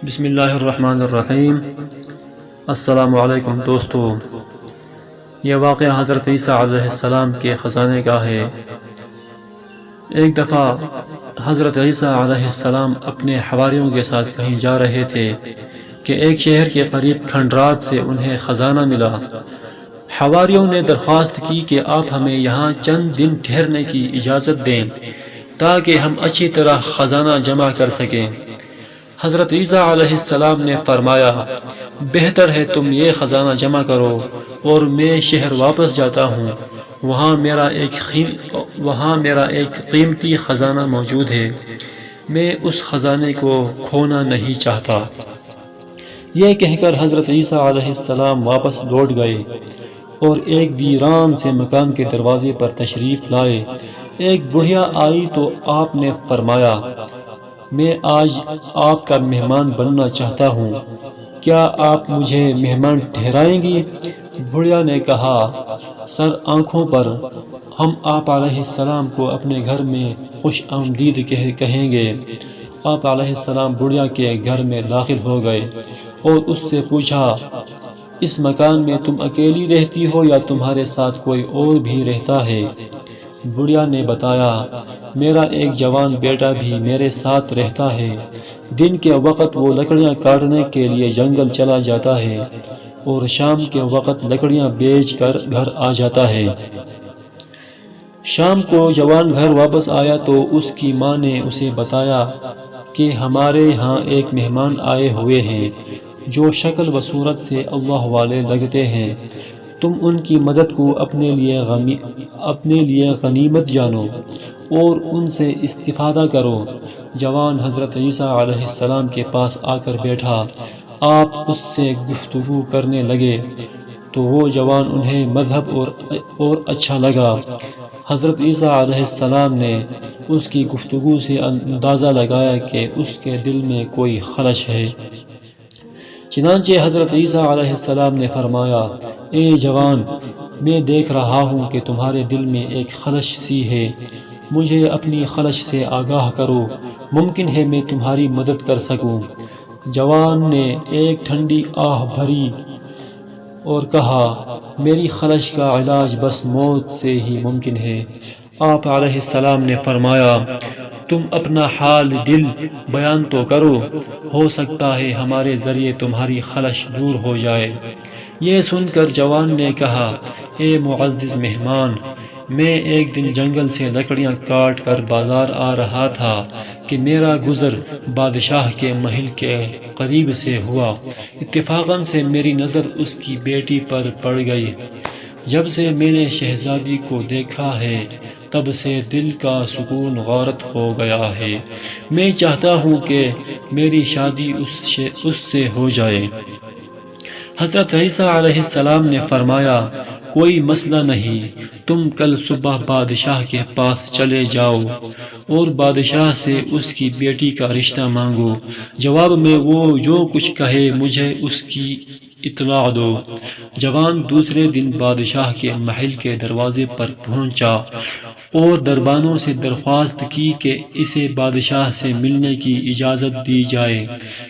بسم اللہ الرحمن الرحیم۔ السلام علیکم دوستو، یہ واقعہ حضرت عیسیٰ علیہ السلام کے خزانے کا ہے۔ ایک دفعہ حضرت عیسیٰ علیہ السلام اپنے حواریوں کے ساتھ کہیں جا رہے تھے کہ ایک شہر کے قریب کھنڈرات سے انہیں خزانہ ملا۔ حواریوں نے درخواست کی کہ آپ ہمیں یہاں چند دن ٹھہرنے کی اجازت دیں تاکہ ہم اچھی طرح خزانہ جمع کر سکیں۔ حضرت عیسیٰ علیہ السلام نے فرمایا، بہتر ہے تم یہ خزانہ جمع کرو اور میں شہر واپس جاتا ہوں، وہاں میرا ایک قیمتی خزانہ موجود ہے، میں اس خزانے کو کھونا نہیں چاہتا۔ یہ کہہ کر حضرت عیسیٰ علیہ السلام واپس لوٹ گئے اور ایک ویران سے مکان کے دروازے پر تشریف لائے۔ ایک بڑھیا آئی تو آپ نے فرمایا، میں آج آپ کا مہمان بننا چاہتا ہوں، کیا آپ مجھے مہمان ٹھہرائیں گی؟ بڑھیا نے کہا، سر آنکھوں پر، ہم آپ علیہ السلام کو اپنے گھر میں خوش آمدید کہیں گے۔ آپ علیہ السلام بڑھیا کے گھر میں داخل ہو گئے اور اس سے پوچھا، اس مکان میں تم اکیلی رہتی ہو یا تمہارے ساتھ کوئی اور بھی رہتا ہے؟ بڑھیا نے بتایا، میرا ایک جوان بیٹا بھی میرے ساتھ رہتا ہے، دن کے وقت وہ لکڑیاں کاٹنے کے لیے جنگل چلا جاتا ہے اور شام کے وقت لکڑیاں بیچ کر گھر آ جاتا ہے۔ شام کو جوان گھر واپس آیا تو اس کی ماں نے اسے بتایا کہ ہمارے ہاں ایک مہمان آئے ہوئے ہیں جو شکل و صورت سے اللہ والے لگتے ہیں، تم ان کی مدد کو اپنے لیے غنیمت جانو اور ان سے استفادہ کرو۔ جوان حضرت عیسیٰ علیہ السلام کے پاس آ کر بیٹھا، آپ اس سے گفتگو کرنے لگے تو وہ جوان انہیں مذہب اور اچھا لگا۔ حضرت عیسیٰ علیہ السلام نے اس کی گفتگو سے اندازہ لگایا کہ اس کے دل میں کوئی خلش ہے۔ چنانچہ حضرت عیسیٰ علیہ السلام نے فرمایا، اے جوان، میں دیکھ رہا ہوں کہ تمہارے دل میں ایک خلش سی ہے، مجھے اپنی خلش سے آگاہ کرو، ممکن ہے میں تمہاری مدد کر سکوں۔ جوان نے ایک ٹھنڈی آہ بھری اور کہا، میری خلش کا علاج بس موت سے ہی ممکن ہے۔ آپ علیہ السلام نے فرمایا، تم اپنا حال دل بیان تو کرو، ہو سکتا ہے ہمارے ذریعے تمہاری خلش دور ہو جائے۔ یہ سن کر جوان نے کہا، اے معزز مہمان، میں ایک دن جنگل سے لکڑیاں کاٹ کر بازار آ رہا تھا کہ میرا گزر بادشاہ کے محل کے قریب سے ہوا۔ اتفاقاً سے میری نظر اس کی بیٹی پر پڑ گئی۔ جب سے میں نے شہزادی کو دیکھا ہے تب سے دل کا سکون غارت ہو گیا ہے، میں چاہتا ہوں کہ میری شادی اس سے ہو جائے۔ حضرت عیسیٰ علیہ السلام نے فرمایا، کوئی مسئلہ نہیں، تم کل صبح بادشاہ کے پاس چلے جاؤ اور بادشاہ سے اس کی بیٹی کا رشتہ مانگو، جواب میں وہ جو کچھ کہے مجھے اس کی اطلاع دو۔ جوان دوسرے دن بادشاہ کے محل کے دروازے پر پہنچا اور دربانوں سے درخواست کی کہ اسے بادشاہ سے ملنے کی اجازت دی جائے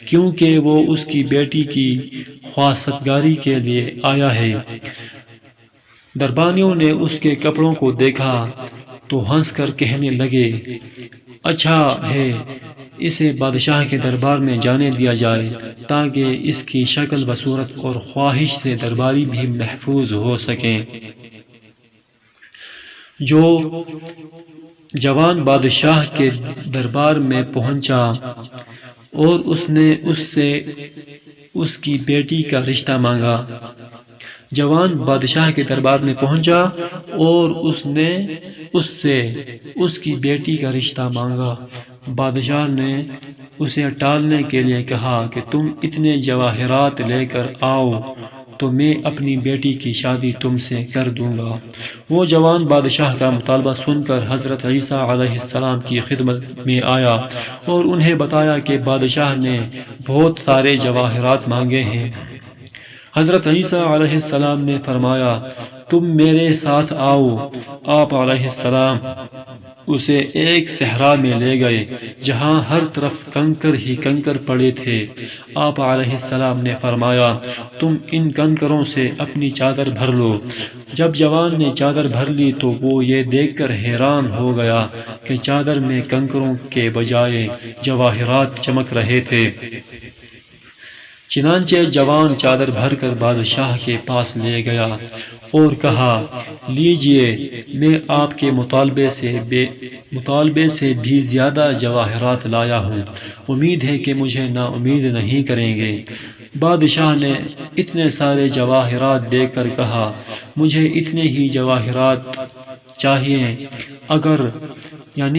کیونکہ وہ اس کی بیٹی کی خواستگاری کے لیے آیا ہے۔ دربانیوں نے اس کے کپڑوں کو دیکھا تو ہنس کر کہنے لگے، اچھا ہے، اسے بادشاہ کے دربار میں جانے دیا جائے تاکہ اس کی شکل و صورت اور خواہش سے درباری بھی محفوظ ہو سکیں۔ جو جوان بادشاہ کے دربار میں پہنچا اور اس نے اس سے اس کی بیٹی کا رشتہ مانگا۔ جوان بادشاہ کے دربار میں پہنچا اور اس نے اس سے اس کی بیٹی کا رشتہ مانگا۔ بادشاہ نے اسے ٹالنے کے لیے کہا کہ تم اتنے جواہرات لے کر آؤ تو میں اپنی بیٹی کی شادی تم سے کر دوں گا۔ وہ جوان بادشاہ کا مطالبہ سن کر حضرت عیسیٰ علیہ السلام کی خدمت میں آیا اور انہیں بتایا کہ بادشاہ نے بہت سارے جواہرات مانگے ہیں۔ حضرت عیسیٰ علیہ السلام نے فرمایا، تم میرے ساتھ آؤ۔ آپ علیہ السلام اسے ایک صحرا میں لے گئے جہاں ہر طرف کنکر ہی کنکر پڑے تھے۔ آپ علیہ السلام نے فرمایا تم ان کنکروں سے اپنی چادر بھر لو۔ جب جوان نے چادر بھر لی تو وہ یہ دیکھ کر حیران ہو گیا کہ چادر میں کنکروں کے بجائے جواہرات چمک رہے تھے۔ چنانچہ جوان چادر بھر کر بادشاہ کے پاس لے گیا اور کہا لیجئے میں آپ کے مطالبے سے بھی زیادہ جواہرات لایا ہوں، امید ہے کہ مجھے نا امید نہیں کریں گے۔ بادشاہ نے اتنے سارے جواہرات دیکھ کر کہا مجھے اتنے ہی جواہرات چاہیے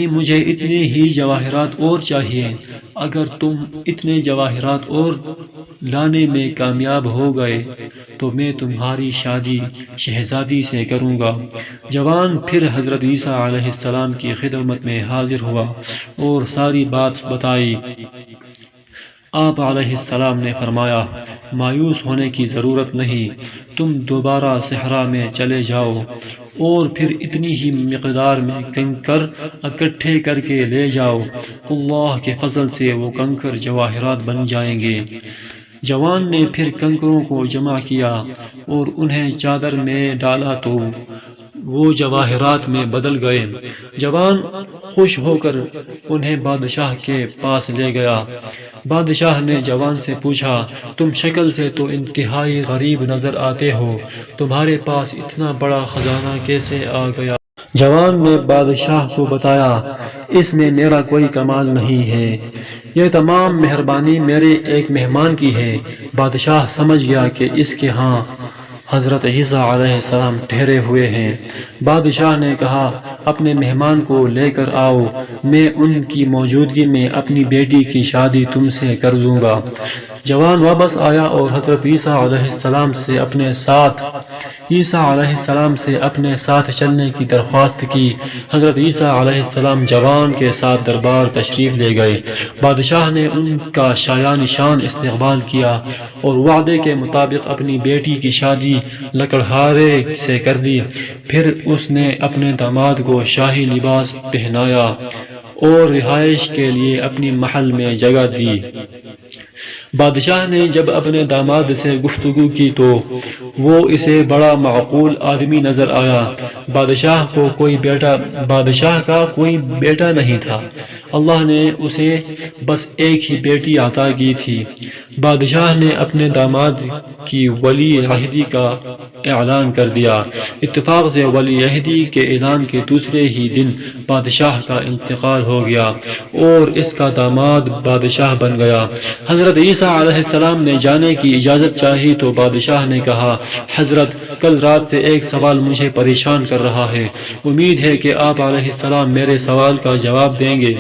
مجھے اتنے ہی جواہرات اور چاہیے۔ اگر تم اتنے جواہرات اور لانے میں کامیاب ہو گئے تو میں تمہاری شادی شہزادی سے کروں گا۔ جوان پھر حضرت عیسیٰ علیہ السلام کی خدمت میں حاضر ہوا اور ساری بات بتائی۔ آپ علیہ السلام نے فرمایا مایوس ہونے کی ضرورت نہیں، تم دوبارہ صحرا میں چلے جاؤ اور پھر اتنی ہی مقدار میں کنکر اکٹھے کر کے لے جاؤ، اللہ کے فضل سے وہ کنکر جواہرات بن جائیں گے۔ جوان نے پھر کنکروں کو جمع کیا اور انہیں چادر میں ڈالا تو وہ جواہرات میں بدل گئے۔ جوان خوش ہو کر انہیں بادشاہ کے پاس لے گیا۔ بادشاہ نے جوان سے پوچھا تم شکل سے تو انتہائی غریب نظر آتے ہو، تمہارے پاس اتنا بڑا خزانہ کیسے آ گیا؟ جوان نے بادشاہ کو بتایا اس میں میرا کوئی کمال نہیں ہے، یہ تمام مہربانی میرے ایک مہمان کی ہے۔ بادشاہ سمجھ گیا کہ اس کے ہاں حضرت عیسیٰ علیہ السلام ٹھہرے ہوئے ہیں۔ بادشاہ نے کہا اپنے مہمان کو لے کر آؤ، میں ان کی موجودگی میں اپنی بیٹی کی شادی تم سے کر دوں گا۔ جوان واپس آیا اور حضرت عیسیٰ علیہ السلام سے اپنے ساتھ چلنے کی درخواست کی۔ حضرت عیسیٰ علیہ السلام جوان کے ساتھ دربار تشریف لے گئے۔ بادشاہ نے ان کا شایان شان استقبال کیا اور وعدے کے مطابق اپنی بیٹی کی شادی لکڑہارے سے کر دی۔ پھر اس نے اپنے داماد کو شاہی لباس پہنایا اور رہائش کے لیے اپنی محل میں جگہ دی۔ بادشاہ نے جب اپنے داماد سے گفتگو کی تو وہ اسے بڑا معقول آدمی نظر آیا۔ بادشاہ کا کوئی بیٹا نہیں تھا، اللہ نے اسے بس ایک ہی بیٹی عطا کی تھی۔ بادشاہ نے اپنے داماد کی ولی عہدی کا اعلان کر دیا۔ اتفاق سے ولی عہدی کے اعلان کے دوسرے ہی دن بادشاہ کا انتقال ہو گیا اور اس کا داماد بادشاہ بن گیا۔ حضرت عیسیٰ علیہ السلام نے جانے کی اجازت چاہی تو بادشاہ نے کہا حضرت کل رات سے ایک سوال مجھے پریشان کر رہا ہے، امید ہے کہ آپ علیہ السلام میرے سوال کا جواب دیں گے۔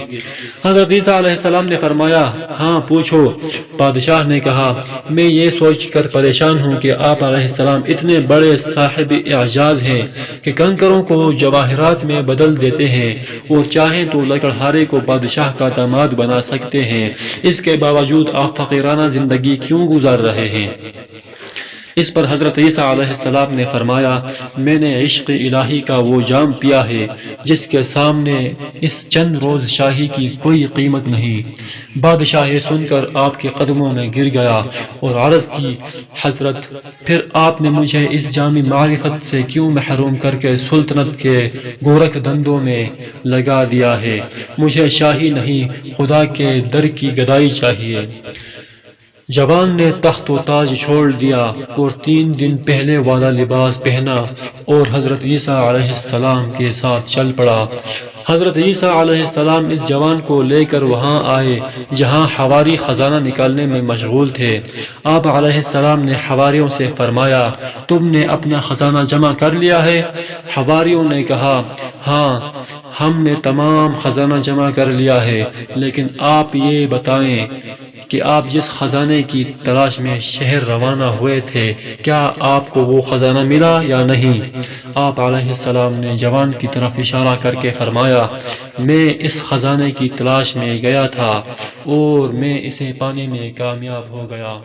حضرت عیسیٰ علیہ السلام نے فرمایا ہاں پوچھو۔ بادشاہ نے کہا میں یہ سوچ کر پریشان ہوں کہ آپ علیہ السلام اتنے بڑے صاحب اعجاز ہیں کہ کنکروں کو جواہرات میں بدل دیتے ہیں اور چاہیں تو لکڑہارے کو بادشاہ کا داماد بنا سکتے ہیں، اس کے باوجود آپ فقیرانہ زندگی کیوں گزار رہے ہیں؟ اس پر حضرت عیسیٰ علیہ السلام نے فرمایا میں نے عشق الہی کا وہ جام پیا ہے جس کے سامنے اس چند روز شاہی کی کوئی قیمت نہیں۔ بادشاہ یہ سن کر آپ کے قدموں میں گر گیا اور عرض کی حضرت پھر آپ نے مجھے اس جام معرفت سے کیوں محروم کر کے سلطنت کے گورکھ دندوں میں لگا دیا ہے؟ مجھے شاہی نہیں خدا کے در کی گدائی چاہیے۔ جوان نے تخت و تاج چھوڑ دیا اور 3 دن پہلے والا لباس پہنا اور حضرت عیسیٰ علیہ السلام کے ساتھ چل پڑا۔ حضرت عیسیٰ علیہ السلام اس جوان کو لے کر وہاں آئے جہاں حواری خزانہ نکالنے میں مشغول تھے۔ آپ علیہ السلام نے حواریوں سے فرمایا تم نے اپنا خزانہ جمع کر لیا ہے؟ حواریوں نے کہا ہاں ہم نے تمام خزانہ جمع کر لیا ہے، لیکن آپ یہ بتائیں کہ آپ جس خزانے کی تلاش میں شہر روانہ ہوئے تھے کیا آپ کو وہ خزانہ ملا یا نہیں؟ آپ علیہ السلام نے جوان کی طرف اشارہ کر کے فرمایا میں اس خزانے کی تلاش میں گیا تھا اور میں اسے پانے میں کامیاب ہو گیا۔